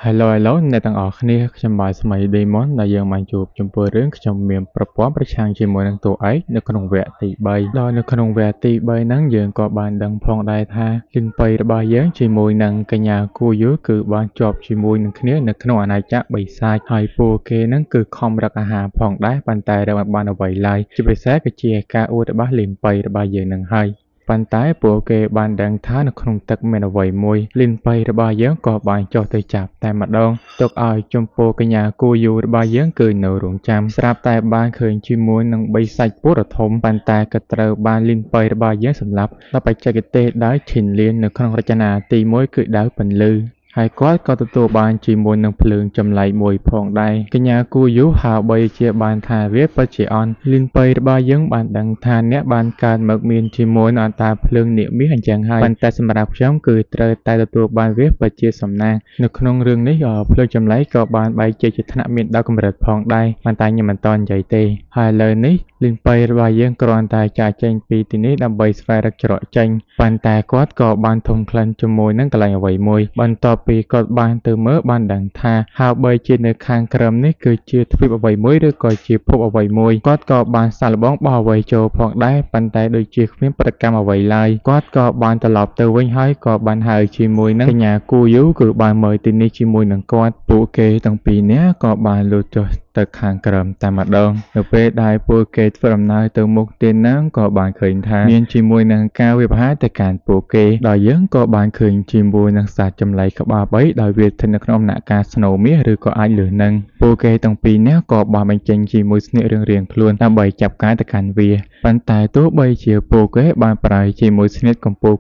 Hello អ្នកទាំងអស់គ្នាខ្ញុំបាទស្មី Demon ដែលយើងបានជួបចំពោះរឿងខ្ញុំមានប្រព័ន្ធប្រឆាំងជាមួយនឹងតួឯកនៅក្នុងវគ្គទី3ដោយនៅក្នុងវគ្គទី3ហ្នឹងយើងក៏បានដឹងផងដែរថាលិនប៉ីរបស់យើងជាមួយនឹងកញ្ញាគូយូគឺបានជាប់ជាមួយនឹងគ្នានៅក្នុងអាណាចក្របិសាចហើយពួកគេហ្នឹងគឺខំរកអាហារផងដែរប៉ុន្តែរកមិនបានអ្វីឡើយជាពិសេសក៏ជាការអួតរបស់លិនប៉ីរបស់យើងនឹងហើយប៉ុន្តែពួកគេបានដឹងថានៅក្នុងទឹកមានអ្វីមួយលិនប៉ីរបស់យើងក៏បានចុះទៅចាប់តែម្ដងទុកឲ្យចំពោះកញ្ញាគូយូរបស់យើងគឺនៅរងចាំស្រាប់តែបានឃើញជាមួយនឹងបិសាចពុរធំប៉ុន្តែក៏ត្រូវបានលិនប៉ីរបស់យើងសម្លាប់ដោយបច្ចេកទេសដោយឈិនលៀននៅក្នុងរចនាទី1គឺដៅពន្លឺហើយគាត់ក៏ទទួលបានជាមួយនឹងភ្លើងចម្លែកមួយផងដែរកញ្ញាគូយូហាបីជាបានថាវាពិតជាអន់លិនប៉ីរបស់យើងបានដឹងថាអ្នកបានកើតមកមានជាមួយនឹងអត្តាភ្លើងនាគមាសអញ្ចឹងហើយប៉ុន្តែសម្រាប់ខ្ញុំគឺត្រូវតែទទួលបានវាពិតជាសំណាងនៅក្នុងរឿងនេះភ្លើងចម្លែកក៏បានបែកជាថ្នាក់មានដល់កម្រិតផងដែរប៉ុន្តែខ្ញុំមិនតន់និយាយទេហើយឥឡូវនេះលិនប៉ីរបស់យើងគ្រាន់តែចាកចេញពីទីនេះដើម្បីស្វែងរកច្រកចេញប៉ុន្តែគាត់ក៏បានធំក្លិនជាមួយនឹងកន្លែងអ្វីមួយបន្ទាប់ពីគាត់បានទៅមើលបានដឹងថាហើយបីជានៅខាងក្រោមនេះគឺជាទ្វីបអ្វីមួយឬក៏ជាភពអ្វីមួយគាត់ក៏បានសាកល្បងបោះអ្វីចូលផងដែរប៉ុន្តែដូចជាគ្មានប្រតិកម្មអ្វីឡើយគាត់ក៏បានត្រឡប់ទៅវិញហើយក៏បានហៅជាមួយនឹងកញ្ញាគូយូគឺបានមើលទីនេះជាមួយនឹងគាត់ពួកគេទាំងពីរនាក់ក៏បានលូតចុះទៅខាងក្រោមតែម្ដងនៅពេលដែលពួកគេធ្វើដំណើរទៅមុខទីហ្នឹងក៏បានឃើញថាមានជាមួយនឹងការវាយប្រហារទៅកាន់ពួកគេដោយយើងក៏បានឃើញជាមួយនឹងសត្វចម្លែកក្បាល3ដោយវាស្ថិតនៅក្នុងដំណាក់កាលស្នូលមាសឬក៏អាចលើសនឹងពួកគេទាំងពីរនាក់ក៏បានបញ្ចេញជាមួយស្នៀករៀងៗខ្លួនដើម្បីចាប់កាយទៅកាន់វាប៉ុន្តែទោះបីជាពួកគេបានប្រើជាមួយស្នៀកកម្ពូល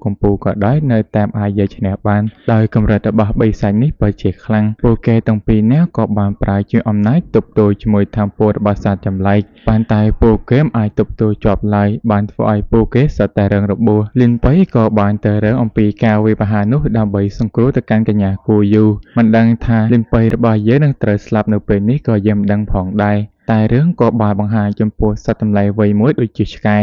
ក៏ដោយនៅតាមអាចយកឈ្នះបានដោយកម្រិតរបស់បិសាចនេះពិតជាខ្លាំងពួកគេទាំងពីរនាក់ក៏បានប្រើជាអំណាចទប់ទល់ជាមួយថាមពលរបស់សត្វចម្លែកប៉ុន្តែពួកគេមិនអាចទប់ទល់ជាប់ឡើយបានធ្វើឲ្យពួកគេសត្វតែរងរបួសលិនប៉ៃក៏បានទៅរងអំពីការវាយប្រហារនោះដើម្បីសង្គ្រោះទៅកាន់កញ្ញាគូយូមិនដឹងថាលិនប៉ៃរបស់យើងនឹងត្រូវស្លាប់នៅពេលនេះក៏យើងមិនដឹងផងដែរតែរឿងក៏បានបង្ហាញចំពោះសត្វតម្លៃវ័យមួយដូចជាឆ្កែ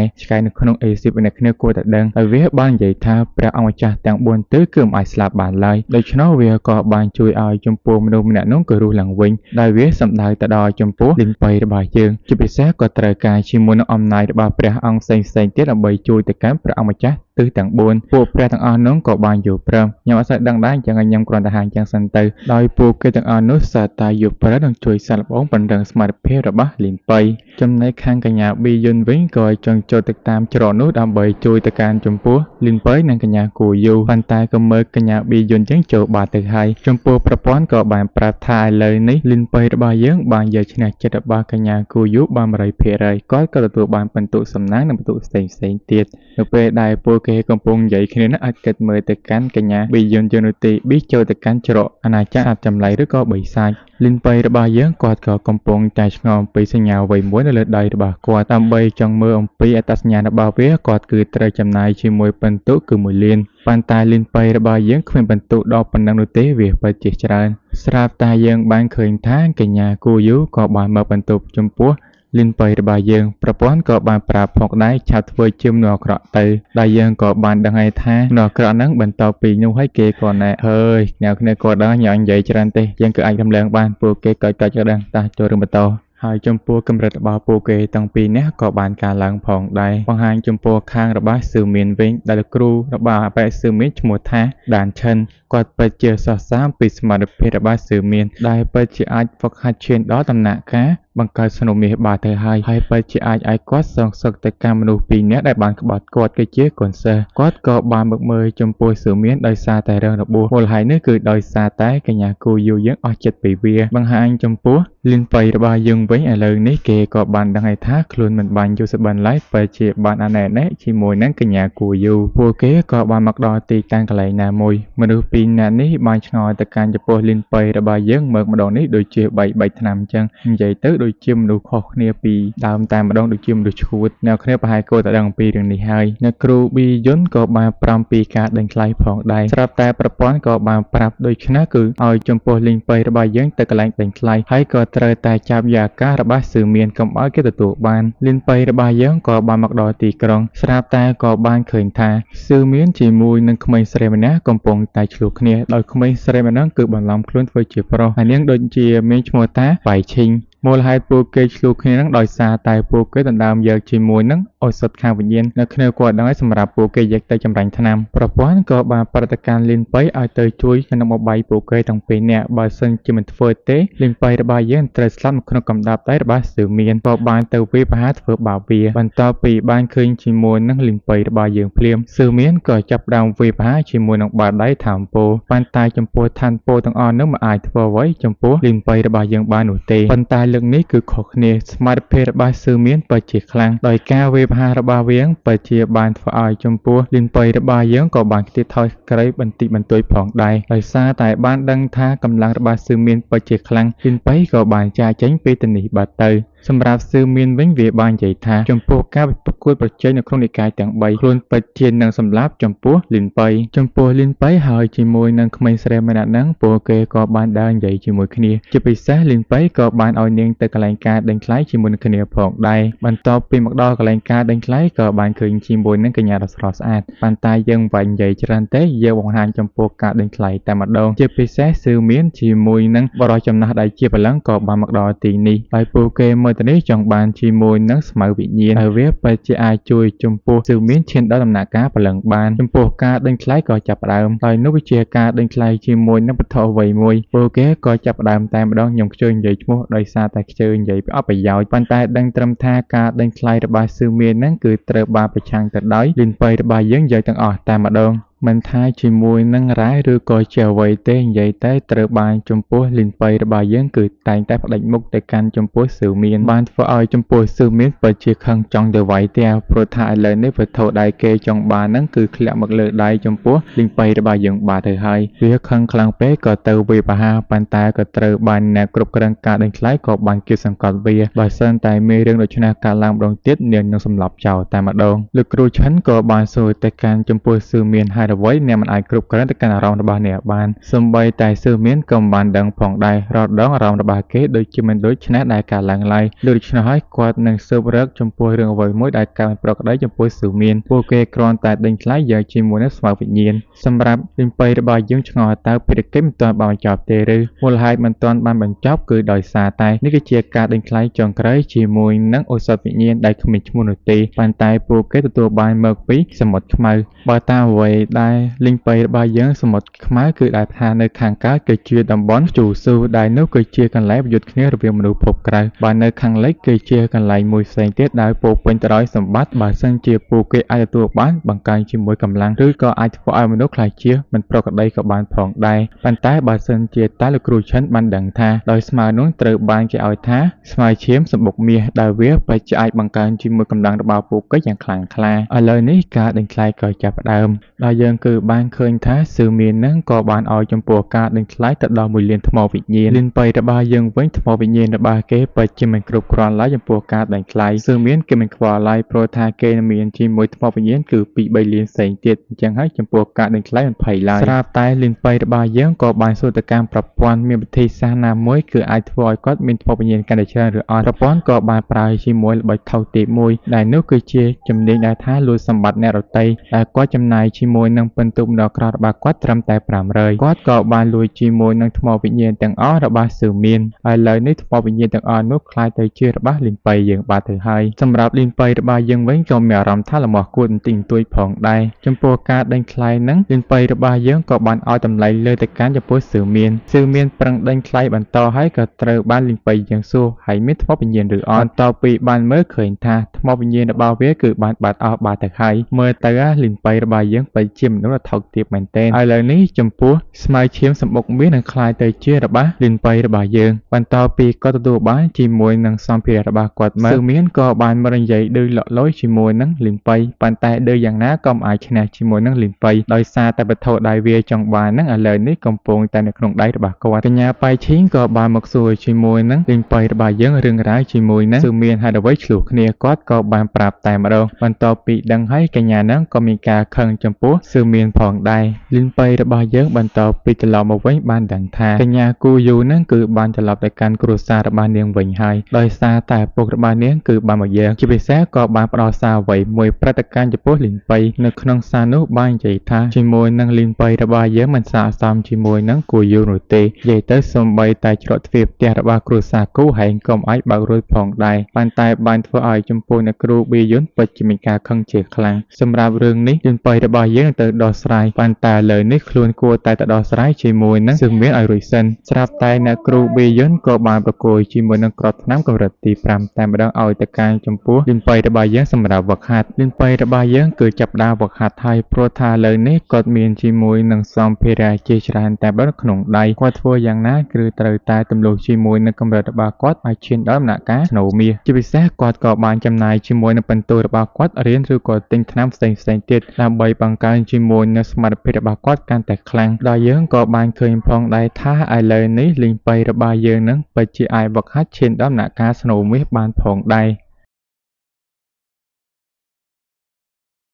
នៅក្នុងអេស៊ីបអ្នកគ្នាគួរតែដឹងហើយវាបាននិយាយថាព្រះអង្គម្ចាស់ទាំង4ទិសគឺមិនអាចស្លាប់បានឡើយដូច្នោះវាក៏បានជួយឲ្យចំពោះមនុស្សម្នាក់នោះក៏រស់ឡើងវិញដោយវាសម្ដៅទៅដល់ចំពោះលិនប៉ៃរបស់យើងជាពិសេសក៏ត្រូវការជាមួយនឹងអំណាចរបស់ព្រះអង្គផ្សេងៗទៀតដើម្បីជួយទៅកាន់ព្រះអង្គម្ចាស់ទិសទាំង4ពួកព្រះទាំងអស់នោះក៏បានយល់ព្រមខ្ញុំអត់សូវដឹងដែរអញ្ចឹងខ្ញុំគ្រាន់តែហាងចឹងសិនទៅដោយពួកគេទាំងអស់នោះសត្វតែយល់ព្រមនឹងជួយសាកល្បងពង្រឹងសមត្ថភាពរបស់លីនប៉ៃចំណែកខាងកញ្ញាប៊ីយុនវិញក៏ចង់ចូលទៅតាមច្រកនោះដើម្បីជួយទៅកាន់ចំពោះលីនប៉ៃនិងកញ្ញាគូយូប៉ុន្តែក៏មើលកញ្ញាប៊ីយុនចឹងចូលបាត់ទៅហើយចំពោះប្រព័ន្ធក៏បានប្រាប់ថាឥឡូវនេះលីនប៉ៃរបស់យើងបានយកឈ្នះចិត្តរបស់កញ្ញាគូយូបាន 100% គាត់ក៏ទទួលបានពិន្ទុសំណាងនិងពិន្ទុផ្សេងៗទៀតនៅពេលដែលពួកគេកំពុងនិយាយគ្នានោះអាចគិតមើលទៅកាន់កញ្ញាប៊ីយុនយន្តទីប៊ីចូលទៅកាន់ច្រកអាណាចក្រចម្លែកឬក៏បិសាចលិនប៉ៃរបស់យើងគាត់ក៏កំពុងតែឆ្ងល់អំពីសញ្ញាអ្វីមួយនៅលើដៃរបស់គាត់ដើម្បីចង់មើលអំពីអត្តសញ្ញាណរបស់វាគាត់គឺត្រូវចំណាយជាមួយពិន្ទុគឺ1លានប៉ុន្តែលិនប៉ៃរបស់យើងគ្មានពិន្ទុដល់ប៉ុណ្ណឹងនោះទេវាពិតជាច្រើនស្រាប់តែយើងបានឃើញថាកញ្ញាគូយូក៏បានមកពិន្ទុចំពោះលិនប៉ៃរបស់យើងប្រព័ន្ធក៏បានប្រាប់ផងដែរឆាប់ធ្វើជាមនុស្សអាក្រក់ទៅដែលយើងក៏បានដឹងហើយថាមនុស្សអាក្រក់ហ្នឹងបន្តពីនោះហើយគេក៏ណែអើយអ្នកគ្នាក៏ដឹងញ៉ាំនិយាយច្រើនទេយើងក៏អាចរំលឹងបានពួកគេក៏ដឹងតាចូលរឿងបន្តហើយចំពោះកម្រិតរបស់ពួកគេទាំងពីរនាក់ក៏បានកើនឡើងផងដែរបង្ហាញចំពោះខាងរបស់សឺមៀនវិញដែលគ្រូរបស់អបិសឺមៀនឈ្មោះថាដានឈិនគាត់ពិតជាសរសើរពីសមត្ថភាពរបស់សឺមៀនដែលពិតជាអាចហ្វឹកហាត់ឈានដល់ដំណាក់កាលបង្កើតស្នូមាសបានទៅហើយពិតជាអាចឲ្យគាត់សងសឹកទៅកាន់មនុស្សពីរនាក់ដែលបានក្បត់គាត់គឺជាកូនសិស្សគាត់ក៏បានមកមើលចំពោះសឺមៀនដោយសារតែរឿងរបួសមូលហេតុនេះគឺដោយសារតែកញ្ញាគូយូយើងអស់ចិត្តពីវាបង្ហាញចំពោះលិនប៉ៃរបស់យើងវិញឥឡូវនេះគេក៏បានដឹងហើយថាខ្លួនមិនបានយល់សប្បន្នឡើយពិតជាបានអាណែជាមួយនឹងកញ្ញាគូយូពួកគេក៏បានមកដល់ទីតាំងកន្លែងណាមួយមនុស្សពីរនាក់នេះបានឆ្ងល់ទៅកាន់ចំពោះលិនប៉ៃរបស់យើងមើលម្ដងនេះដូចជាបែកថ្នាំអញ្ចឹងនិយាយទៅដូច ដូចជាមនុស្សខុសគ្នាពីដើមតែម្ដងដូចជាមនុស្សឈួតអ្នកគ្នាប្រហែលគួរតែដឹងអំពីរឿងនេះហើយអ្នកគ្រូប៊ីយុនក៏បានប្រាំពីការដេញថ្លៃផងដែរស្រាប់តែប្រព័ន្ធក៏បានប្រាប់ដូច្នេះគឺឲ្យចំពោះលីងប៉ៃរបស់យើងទៅកន្លែងដេញថ្លៃហើយក៏ត្រូវតែចាប់យកអាការរបស់ស៊ឺមានកុំឲ្យគេទទួលបានលីងប៉ៃរបស់យើងក៏បានមកដល់ទីក្រុងស្រាប់តែក៏បានឃើញថាស៊ឺមានជាមួយនឹងក្មេងស្រីម្នាក់កំពុងតែឆ្លោះគ្នាដោយក្មេងស្រីម្នាក់គឺបន្លំខ្លួនធ្វើជាប្រុសហើយនាងដូចជាមានឈ្មោះថាបៃឈីងមូលហេតុពួកគេឆ្លោះគ្នានឹងដោយសារតែពួកគេដណ្ដើមយកជាមួយនឹងឱសថខាងវិញ្ញាណនៅក្នុងគាត់ដឹងឲ្យសម្រាប់ពួកគេយកទៅចម្រាញ់ថ្នាំប្រព័ន្ធក៏បានប្រតិកម្មលីនប៉ៃឲ្យទៅជួយក្នុងបបាយពួកគេទាំងពីរនាក់បើសិនជាមិនធ្វើទេលីនប៉ៃរបស់យើងត្រូវស្លាប់នៅក្នុងកំដាប់ដៃរបស់ស៊ឺមានក៏បានទៅវាប្រហារធ្វើបាបវាបន្ទាប់ពីបានឃើញជាមួយនឹងលីនប៉ៃរបស់យើងភ្លាមស៊ឺមានក៏ចាប់ផ្ដើមវាប្រហារជាមួយនឹងបាតដៃថាមពោប៉ុន្តែចំពោះឋានពោទាំងអស់នោះមិនអាចធ្វើអ្វីចំពោះលីនប៉ៃរបស់យើងបាននោះទេប៉ុន្តែលើកនេះគឺខុសគ្នាសមត្ថភាពរបស់ស៊ឺមានពិតជាខ្លាំងដោយការវាប្រហាររបស់វាពិតជាបានធ្វើឲ្យចំពោះលីនប៉ៃរបស់យើងក៏បានខ្ទាតថយក្រៃបន្តិចបន្តួចផងដែរដោយសារតែបានដឹងថាកម្លាំងរបស់ស៊ឺមានពិតជាខ្លាំងលីនប៉ៃក៏បានចាកចេញពីទីនេះបាត់ទៅសម្រាប់ស៊ឺមានវិញវាបាននិយាយថាចំពោះការប្រកួតប្រជែងនៅក្នុងនិកាយទាំង3ខ្លួនពិតជានឹងសម្លាប់ចំពោះលីនប៉ៃហើយជាមួយនឹងក្មេងស្រីម្នាក់ហ្នឹងពួកគេក៏បានដើរនិយាយជាមួយគ្នាជាពិសេសលីនប៉ៃក៏បានឲ្យនាងទៅកន្លែងការដេញថ្លៃជាមួយនឹងគ្នាផងដែរបន្ទាប់ពីមកដល់កន្លែងការដេញថ្លៃក៏បានឃើញជាមួយនឹងកញ្ញាដ៏ស្រស់ស្អាតប៉ុន្តែយើងមិននិយាយច្រើនទេយើងបង្ហាញចំពោះការដេញថ្លៃតែម្ដងជាពិសេសស៊ឺមានជាមួយនឹងបរិយចំណាស់ដែលជាបលឹងក៏បានមកដល់ទីនេះហើយពួកគេមើលទៅនេះចង់បានជាមួយនឹងស្មៅវិញ្ញាណហើយវាពិតជាអាចជួយចំពោះស៊ឺមានឈានដល់ដំណាក់កាលបលឹងបានចំពោះការដេញថ្លៃក៏ចាប់ផ្ដើមហើយនោះវាជាការដេញថ្លៃជាមួយនឹងវត្ថុអ្វីមួយពួកគេក៏ចាប់ផ្ដើមតែម្ដងខ្ញុំខ្ជិលនិយាយឈ្មោះដោយសារតែខ្ជិលនិយាយអត់ប្រយោជន៍ប៉ុន្តែដឹងត្រឹមថាការដេញថ្លៃរបស់ស៊ឺមានហ្នឹងគឺត្រូវបានប្រឆាំងទៅដោយលីនប៉ៃរបស់យើងយកទាំងអស់តែម្ដងមិនថាជាមួយនឹងរ៉ែឬក៏ជាអ្វីទេនិយាយតែត្រូវបានចំពោះលីនប៉ៃរបស់យើងគឺតែងតែផ្ដាច់មុខទៅកាន់ចំពោះស៊ឺមានបានធ្វើឲ្យចំពោះស៊ឺមានពិតជាខឹងចង់ទៅវាយទេព្រោះថាឥឡូវនេះវត្ថុដែលគេចង់បានហ្នឹងគឺធ្លាក់មកលើដៃចំពោះលីនប៉ៃរបស់យើងបាត់ទៅហើយវាខឹងខ្លាំងពេកក៏ទៅវាប្រហារប៉ុន្តែក៏ត្រូវបានអ្នកគ្រប់គ្រងការដេញថ្លៃក៏បានគៀបសង្កត់វាបើសិនតែមានរឿងដូច្នេះកើតឡើងម្ដងទៀតនាងនឹងសម្លាប់ចោលតែម្ដងលោកគ្រូឆិនក៏បានសួរទៅកាន់ចំពោះស៊ឺមានហើយអ្វីអ្នកមិនអាចគ្រប់គ្រងទៅកាន់អារម្មណ៍របស់អ្នកបានសូម្បីតែស៊ឺមានក៏មិនបានដឹងផងដែររាល់ដងអារម្មណ៍របស់គេដូចជាមិនដូចឆ្នេះដែលកើតឡើងឡើយដូច្នេះហើយគាត់នឹងស៊ើបរកចំពោះរឿងអ្វីមួយដែលកើតប្រក្តីចំពោះស៊ឺមានពួកគេគ្រាន់តែដេញថ្លៃយកជាមួយនឹងស្មៅវិញ្ញាណសម្រាប់លីនប៉ៃរបស់យើងឆ្ងល់តើភារកិច្ចមិនទាន់បានបញ្ចប់ទេឬមូលហេតុមិនទាន់បានបញ្ចប់គឺដោយសារតែនេះគឺជាការដេញថ្លៃចុងក្រោយជាមួយនឹងឱសថវិញ្ញាណដែលគ្មានឈ្មោះនោះទេប៉ុន្តែពួកគេទទួលបានមកពីសមុទ្រខ្មៅបើតាមអ្វីដែលលីងប៉ៃរបស់យើងសមុទ្រខ្មៅគឺដែលថានៅខាងកើតគឺជាតំបន់ជូស៊ូដែលនោះគឺជាកន្លែងប្រយុទ្ធគ្នារវាងមនុស្សភពក្រៅបើនៅខាងលិចគឺជាកន្លែងមួយផ្សេងទៀតដែលពោពេញទៅដោយសម្បត្តិបើសិនជាពួកគេអាចទទួលបានបង្កើនជាមួយកម្លាំងឬក៏អាចធ្វើឲ្យមនុស្សខ្លាចជាមិនប្រក្រតីក៏បានផងដែរប៉ុន្តែបើសិនជាតែលោកគ្រូឆិនបានដឹងថាដោយស្មៅនោះត្រូវបានគេឲ្យថាស្មៅឈាមសម្បុកមាសដែលវាពិតជាអាចបង្កើនជាមួយកម្លាំងរបស់ពួកគេយ៉ាងខ្លាំងក្លាឥឡូវនេះការដេញថ្លៃក៏ចាប់ផ្ដើមដល់យើងគឺបានឃើញថាស៊ឺមាននឹងក៏បានឲ្យចំពោះការដេញថ្លៃទៅដល់1លានថ្មវិញ្ញាណលីនប៉ៃរបស់យើងវិញថ្មវិញ្ញាណរបស់គេពិតជាមិនគ្រប់គ្រាន់ឡើយចំពោះការដេញថ្លៃស៊ឺមានគេមិនខ្វល់ឡើយព្រោះថាគេមានជាមួយថ្មវិញ្ញាណគឺពី3លានផ្សេងទៀតអញ្ចឹងហើយចំពោះការដេញថ្លៃមិនភ័យឡើយស្រាប់តែលីនប៉ៃរបស់យើងក៏បានសួរទៅកាន់ប្រព័ន្ធមានវិធីសាស្ត្រណាមួយគឺអាចធ្វើឲ្យគាត់មានថ្មវិញ្ញាណកាន់តែច្រើនឬអត់ប្រព័ន្ធក៏បានប្រើជាមួយល្បិចថោកទាបមួយដែលនោះគឺជាជំនាញដែលថាលួចសម្បត្តិអ្នករតីដែលគាត់ចំណាយជាមួយនឹងពិន្ទុម្ដងក្រោយរបស់គាត់ត្រឹមតែ500គាត់ក៏បានលួចជាមួយនឹងថ្មវិញ្ញាណទាំងអស់របស់ស៊ឺមានហើយឥឡូវនេះថ្មវិញ្ញាណទាំងអស់នោះคล้ายទៅជារបស់លីនប៉ៃយើងបាត់ទៅហើយសម្រាប់លីនប៉ៃរបស់យើងវិញក៏មានអារម្មណ៍ថាលំអគួរបន្តិចបន្តួចផងដែរចំពោះការដេញថ្លៃហ្នឹងលីនប៉ៃរបស់យើងក៏បានឲ្យតម្លៃលើទៅកាន់ចំពោះស៊ឺមានប្រឹងដេញថ្លៃបន្តហើយក៏ត្រូវបានលីនប៉ៃយើងសួរហើយមានថ្មវិញ្ញាណឬអត់បន្ទាប់ពីបានមើលឃើញថាថ្មវិញ្ញាណរបស់វាគឺបានបាត់អស់បាត់ទៅហើយមើលទៅលីនប៉ៃរបស់យើងពិតជា ជាមនុស្សដ៏ថោកទាបមែនទែនឥឡូវនេះចំពោះស្មៅឈាមសម្បុកមាសនឹងក្លាយទៅជារបស់លីនប៉ៃរបស់យើងបន្ទាប់ពីគាត់ទទួលបានជាមួយនឹងសម្ភារៈរបស់គាត់មកគឺមានក៏បានមកនិយាយដូចលក់លុយជាមួយនឹងលីនប៉ៃប៉ុន្តែដូចយ៉ាងណាក៏មិនអាចឈ្នះជាមួយនឹងលីនប៉ៃដោយសារតែវត្ថុដៃវាចង់បាននឹងឥឡូវនេះកំពុងតែនៅក្នុងដៃរបស់គាត់កញ្ញាប៉ៃឈីងក៏បានមកសួរជាមួយនឹងលីនប៉ៃរបស់យើងរឿងរ៉ាវជាមួយនឹងគឺមានហេតុអ្វីឆ្លោះគ្នាគាត់ក៏បានប្រាប់តែម្ដងបន្ទាប់ពីដឹងហើយកញ្ញានឹងក៏មានការខឹងចំពោះគឺមានផងដែរលីនប៉ៃរបស់យើងបន្តពីត្រឡប់មកវិញបានដឹងថាកញ្ញាគូយូនឹងគឺបានត្រឡប់ទៅកាន់គ្រួសាររបស់នាងវិញហើយដោយសារតែពុករបស់នាងគឺបានមកយើងជាពិសេសក៏បានផ្ដល់សារអ្វីមួយព្រឹត្តិការណ៍ចំពោះលីនប៉ៃនៅក្នុងសារនោះបាននិយាយថាជាមួយនឹងលីនប៉ៃរបស់យើងមិនស័ក្តិសមជាមួយនឹងគូយូនោះទេនិយាយទៅសូម្បីតែច្រកទ្វារផ្ទះរបស់គ្រួសារគូហែងក៏មិនអាចបើករួចផងដែរប៉ុន្តែបានធ្វើឲ្យចំពោះអ្នកគ្រូប៊ីយុនពិតជាមានការខឹងជាខ្លាំងសម្រាប់រឿងនេះលីនប៉ៃរបស់យើងទៅដោះស្រាយប៉ុន្តែលើនេះខ្លួនគួរតែទៅដោះស្រាយជាមួយនឹងគឺមានឲ្យរួចសិនស្រាប់តែអ្នកគ្រូប៊ីយុនក៏បានប្រគល់ជាមួយនឹងក្រត់ថ្នាំកម្រិតទី5តែម្ដងឲ្យទៅការចំពោះលីនប៉ៃរបស់យើងសម្រាប់វឹកហាត់លីនប៉ៃរបស់យើងគឺចាប់ផ្ដើមវឹកហាត់ហើយព្រោះថាលើនេះគាត់មានជាមួយនឹងសម្ភារៈជាច្រើនតែម្ដងក្នុងដៃគាត់ធ្វើយ៉ាងណាគឺត្រូវតែទម្លុះជាមួយនឹងកម្រិតរបស់គាត់ឲ្យឈានដល់ដំណាក់កាលស្នូលមាសជាពិសេសគាត់ក៏បានចំណាយជាមួយនឹងបន្ទូរបស់គាត់រៀនឬក៏ទិញថ្នាំផ្សេងៗទៀតដើម្បីបង្កើនជាមួយនឹងសមត្ថភាពរបស់គាត់កាន់តែខ្លាំងដល់យើងក៏បានឃើញផងដែរថាឥឡូវនេះលីងប៉ៃរបស់យើងនឹងពិតជាអាចវឹកហាត់ឈានដល់ដំណាក់កាលស្នូលមាសបានផងដែរ